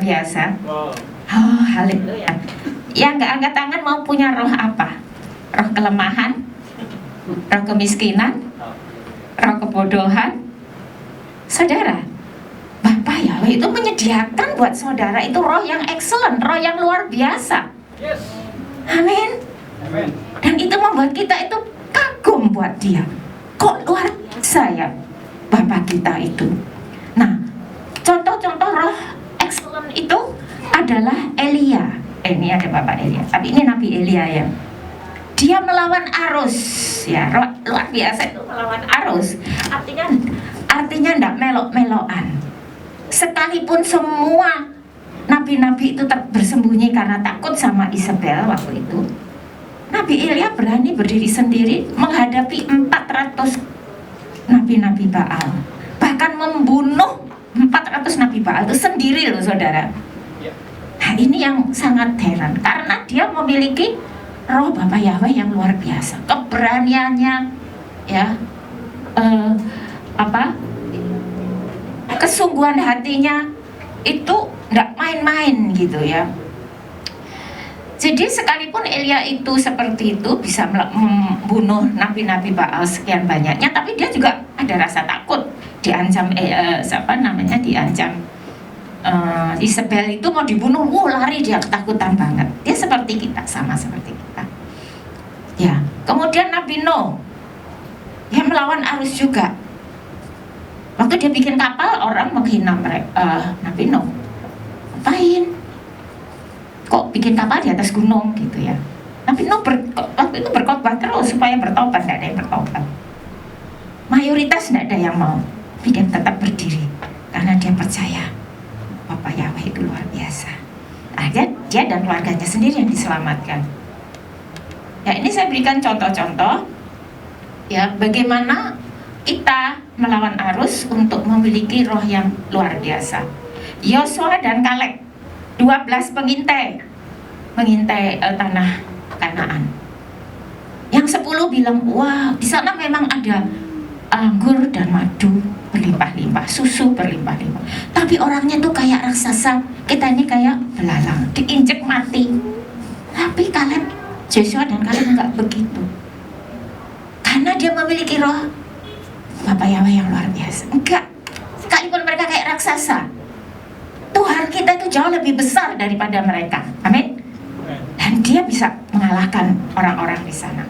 biasa. Oh, haleluya. Yang nggak angkat tangan mau punya roh apa? Roh kelemahan, roh kemiskinan, roh kebodohan. Saudara, Bapak Yahweh itu menyediakan buat saudara itu roh yang excellent, roh yang luar biasa. Amin. Dan itu membuat kita itu kagum buat dia. Kok luar biasa ya Bapak kita itu. Nah, contoh-contoh roh excellent itu adalah Elia. Ini ada Bapak Elia, tapi ini Nabi Elia ya. Dia melawan arus ya, luar biasa itu melawan arus. Artinya ndak melok-melokan. Sekalipun semua nabi-nabi itu bersembunyi karena takut sama Isabel waktu itu, Nabi Elia berani berdiri sendiri menghadapi 400 nabi-nabi Baal. Bahkan membunuh 400 nabi Baal itu sendiri loh saudara. Nah ini yang sangat heran, karena dia memiliki roh Bapak Yahweh yang luar biasa, keberaniannya ya, kesungguhan hatinya itu nggak main-main gitu ya. Jadi sekalipun Elia itu seperti itu bisa membunuh nabi-nabi Baal sekian banyaknya, tapi dia juga ada rasa takut, diancam diancam Isabel itu mau dibunuh, lari dia ketakutan banget. Dia seperti kita, sama seperti kita. Ya, kemudian Nabi Nuh, dia melawan arus juga. Waktu dia bikin kapal, orang menghina Nabi Nuh. Ngapain? Kok bikin kapal di atas gunung gitu ya? Nabi Nuh waktu itu berkhotbah terus supaya bertobat, tidak ada yang bertobat. Mayoritas tidak ada yang mau, tapi dia tetap berdiri karena dia percaya Bapak Yahweh itu luar biasa. Dia dan keluarganya sendiri yang diselamatkan. Ya, ini saya berikan contoh-contoh ya bagaimana kita melawan arus untuk memiliki roh yang luar biasa. Yosua dan Kaleb, 12 mengintai tanah Kanaan. Yang 10 bilang, wah di sana memang ada anggur dan madu berlimpah-limpah, susu berlimpah-limpah. Tapi orangnya tuh kayak raksasa, kita ini kayak belalang, diinjek mati. Tapi Joshua dan Kaleb enggak begitu, karena dia memiliki roh Bapak Yahweh yang luar biasa. Enggak, sekalipun mereka kayak raksasa, Tuhan kita itu jauh lebih besar daripada mereka. Amin. Dan dia bisa mengalahkan orang-orang di sana.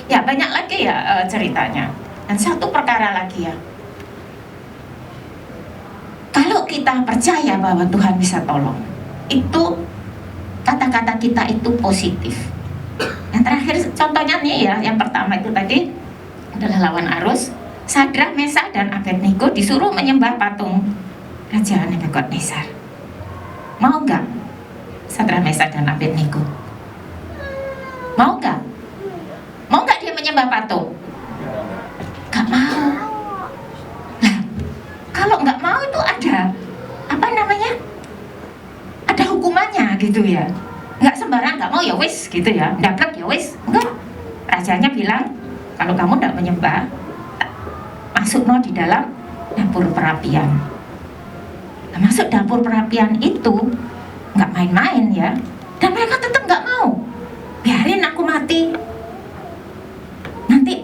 Ya banyak lagi ya ceritanya. Dan satu perkara lagi ya, kalau kita percaya bahwa Tuhan bisa tolong, itu kata-kata kita itu positif. Yang terakhir contohnya nih ya, yang pertama itu tadi adalah lawan arus. Sadrak, Mesak, dan Abednego disuruh menyembah patung Raja Nebukadnezar. Mau nggak Sadrak, Mesak, dan Abednego? Mau nggak? Mau nggak dia menyembah patung? Nggak mau. Nah, kalau nggak mau itu ada ada hukumannya gitu ya. Nggak sembarang nggak mau ya wis gitu ya, daplek ya wis. Enggak. Rajanya bilang, kalau kamu nggak menyembah, masuk di dalam dapur perapian. Nah, masuk dapur perapian itu nggak main-main ya. Dan mereka tetap nggak mau. Biarin aku mati. Nanti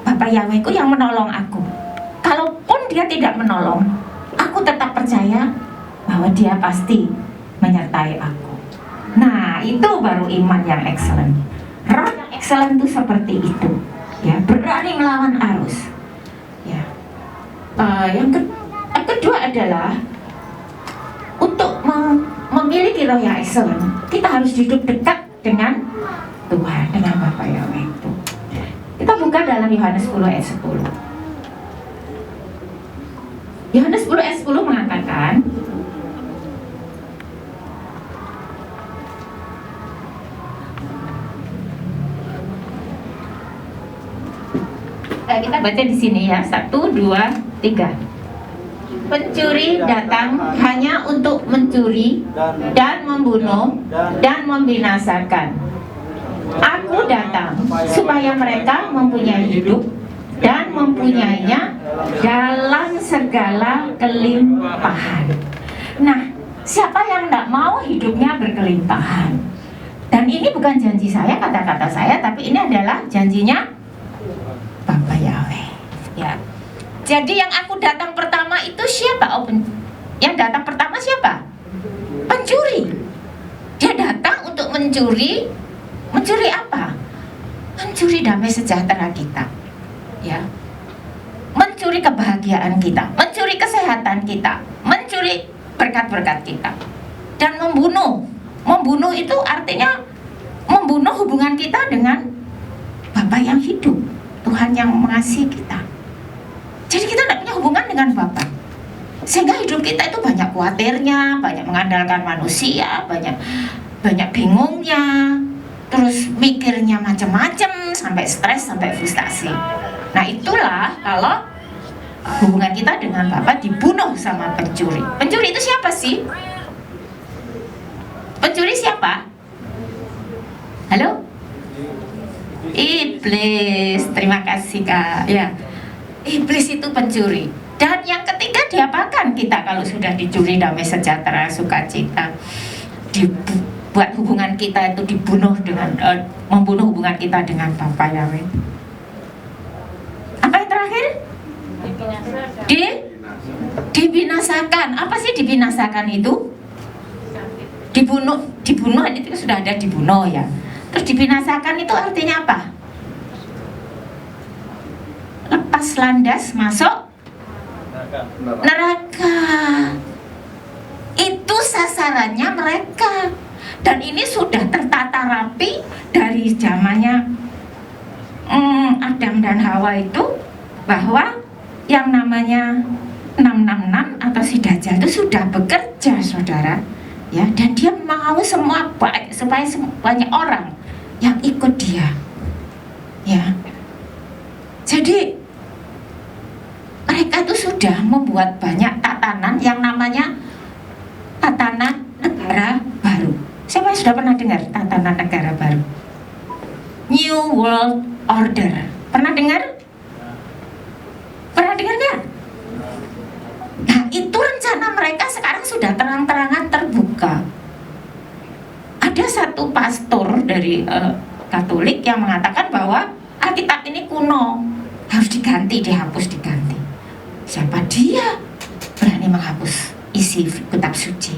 Bapak Yahwehku yang menolong aku. Kalaupun dia tidak menolong, aku tetap percaya bahwa dia pasti menyertai aku. Nah, itu baru iman yang excellent. Roh yang excellent itu seperti itu. Ya, berani melawan arus. Ya. Yang kedua adalah untuk memiliki roh yang excellent, kita harus hidup dekat dengan Tuhan, dengan Bapak Yahweh itu. Kita buka dalam Yohanes 10 ayat 10. Yohanes 10 ayat 10 mengatakan, kita baca di sini ya, 1, 2, 3. Pencuri datang hanya untuk mencuri dan membunuh dan membinasakan. Aku datang supaya mereka mempunyai hidup dan mempunyainya dalam segala kelimpahan. Nah, Siapa yang tidak mau hidupnya berkelimpahan? Dan ini bukan janji saya, kata-kata saya, tapi ini adalah janjinya Bapa Yahweh. Ya. Jadi yang aku datang pertama itu siapa? Yang datang pertama siapa? Pencuri. Dia datang untuk mencuri. Mencuri apa? Mencuri damai sejahtera kita. Ya. Mencuri kebahagiaan kita, mencuri kesehatan kita, mencuri berkat-berkat kita. Dan membunuh. Membunuh itu artinya membunuh hubungan kita dengan Bapa yang hidup, Tuhan yang mengasihi kita. Jadi kita tidak punya hubungan dengan Bapa, sehingga hidup kita itu banyak khawatirnya, banyak mengandalkan manusia, banyak bingungnya, terus mikirnya macam-macam, sampai stres, sampai frustasi. Nah itulah kalau hubungan kita dengan Bapa dibunuh sama pencuri. Pencuri itu siapa sih? Pencuri siapa? Halo? Iblis. Terima kasih Kak. Ya, iblis itu pencuri. Dan yang ketiga diapakan kita kalau sudah dicuri damai sejahtera, sukacita, dibuat hubungan kita itu dibunuh dengan membunuh hubungan kita dengan Bapa Yahweh. Apa yang terakhir? Dibinasakan. Apa sih dibinasakan itu? Dibunuh itu sudah ada dibunuh ya. Terus dibinasakan itu artinya apa? Lepas landas masuk neraka. Itu sasarannya mereka. Dan ini sudah tertata rapi dari zamannya Adam dan Hawa itu, bahwa yang namanya 666 atau si Dajjal itu sudah bekerja, saudara. Ya, dan dia mau semua supaya banyak orang yang ikut dia. Ya. Jadi mereka itu sudah membuat banyak tatanan yang namanya tatanan negara baru. Siapa yang sudah pernah dengar tatanan negara baru? New World Order. Pernah dengar? Pernah dengar nggak? Nah, itu rencana mereka sekarang sudah terang-terangan terbuka. Ada satu pastor dari Katolik yang mengatakan bahwa Alkitab ini kuno, harus diganti, dihapus, diganti. Siapa dia berani menghapus isi kitab suci?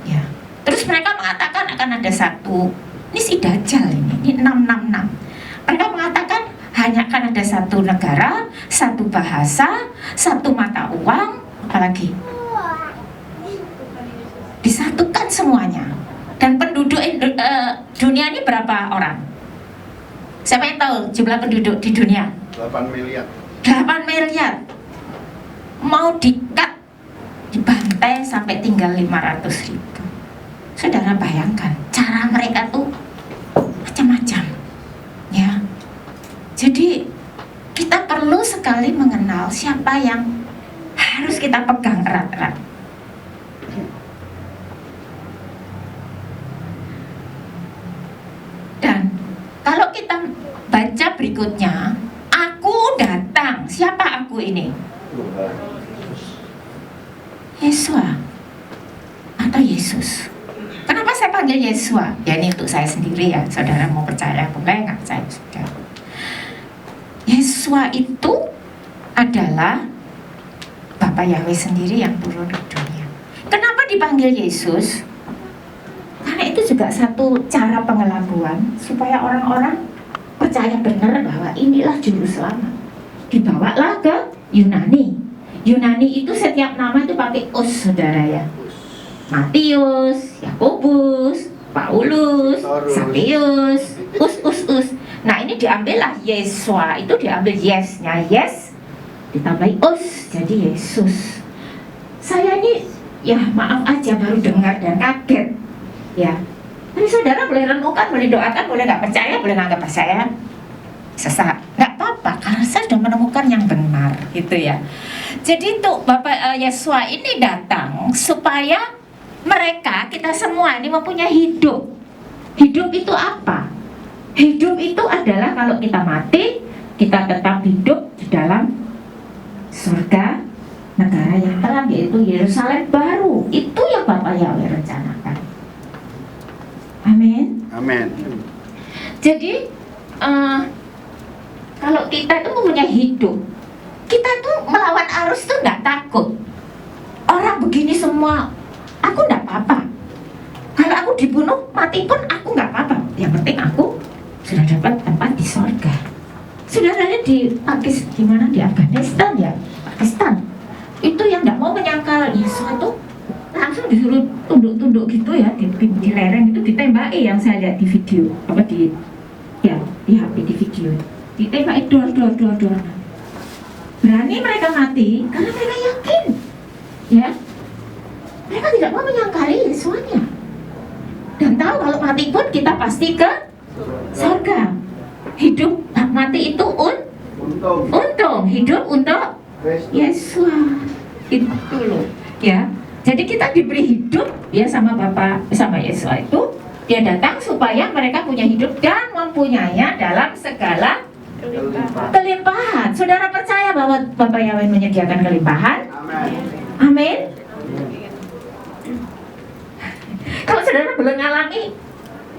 Ya. Terus mereka mengatakan akan ada satu, ini si Dajjal ini 666. Mereka mengatakan hanya akan ada satu negara, satu bahasa, satu mata uang, apalagi disatukan semuanya. Dan penduduk dunia ini berapa orang? Siapa yang tahu jumlah penduduk di dunia? 8 miliar. 8 miliar. Mau dikat, dibantai sampai tinggal 500.000. Saudara bayangkan, cara mereka tuh macam-macam. Ya. Jadi kita perlu sekali mengenal siapa yang harus kita pegang erat-erat. Dan kalau kita baca berikutnya, aku datang. Siapa aku ini? Yesua atau Yesus. Kenapa saya panggil Yesua? Ya ini untuk saya sendiri ya. Saudara mau percaya boleh, nggak percaya sudah. Yesua itu adalah Bapa Yahweh sendiri yang turun ke dunia. Kenapa dipanggil Yesus? Karena itu juga satu cara pengelabuan supaya orang-orang percaya benar bahwa inilah juru selamat. Dibawalah ke Yunani. Yunani itu setiap nama itu pakai us, saudara ya. Matius, Yakobus, Paulus, Sakeus, us. Nah ini diambillah Yesua, itu diambil yes-nya yes, ditambahi us, jadi Yesus. Saya ini ya maaf aja baru dengar dan kaget. Ya, tapi saudara boleh renungkan, boleh doakan, boleh nggak percaya, boleh nganggap saya sesat, nggak apa-apa, karena saya sudah menemukan yang benar, gitu ya. Jadi tuh Bapak Yesua ini datang supaya mereka, kita semua ini mempunyai hidup. Hidup itu apa? Hidup itu adalah kalau kita mati, kita tetap hidup di dalam surga, negara yang terang, yaitu Yerusalem baru. Itu yang Bapak Yahweh rencanakan. Amin. Amin. Jadi kalau kita itu mempunyai hidup, kita tuh melawan arus tuh nggak takut. Orang begini semua, aku nggak apa-apa. Kalau aku dibunuh, mati pun aku nggak apa-apa. Yang penting aku sudah dapat tempat di sorga. Saudaranya di gimana di Afghanistan ya, Pakistan, itu yang nggak mau menyangkal Yesus itu langsung disuruh tunduk-tunduk gitu ya, di lereng itu ditembaki, yang saya lihat di video apa di HP di video, ditembaki dor. Berani mereka mati karena mereka yakin, ya, mereka tidak mau menyangkali Yesusnya dan tahu kalau mati pun kita pasti ke surga. Hidup mati itu untung, hidup untuk Yesus. Itu loh, ya. Jadi kita diberi hidup ya sama Yesus itu. Dia datang supaya mereka punya hidup dan mempunyainya dalam segala kelimpahan. Saudara percaya bahwa Bapak Yahweh menyediakan kelimpahan? Amin. Kalau saudara belum ngalami,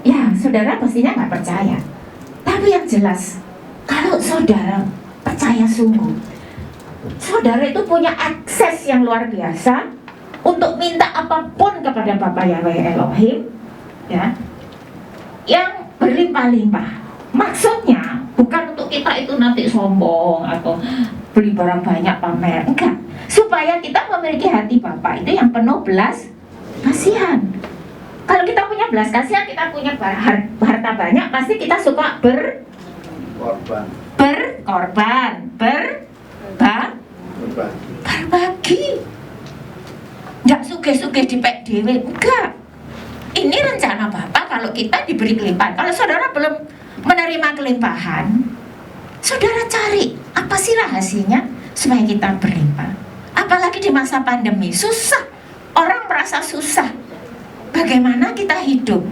ya saudara pastinya nggak percaya. Tapi yang jelas, kalau saudara percaya sungguh, saudara itu punya akses yang luar biasa untuk minta apapun kepada Bapak Yahweh Elohim, ya, yang berlimpah-limpah. Maksudnya bukan untuk kita itu nanti sombong atau beli barang banyak pamer, enggak. Supaya kita memiliki hati Bapak itu yang penuh belas kasihan. Kalau kita punya belas kasihan, kita punya harta banyak, pasti kita suka berkorban, berbagi. Nggak suge-suge dipek dewe, enggak. Ini rencana Bapak kalau kita diberi kelimpahan. Kalau saudara belum menerima kelimpahan, saudara cari apa sih rahasianya supaya kita berlimpah. Apalagi di masa pandemi, susah. Orang merasa susah. Bagaimana kita hidup?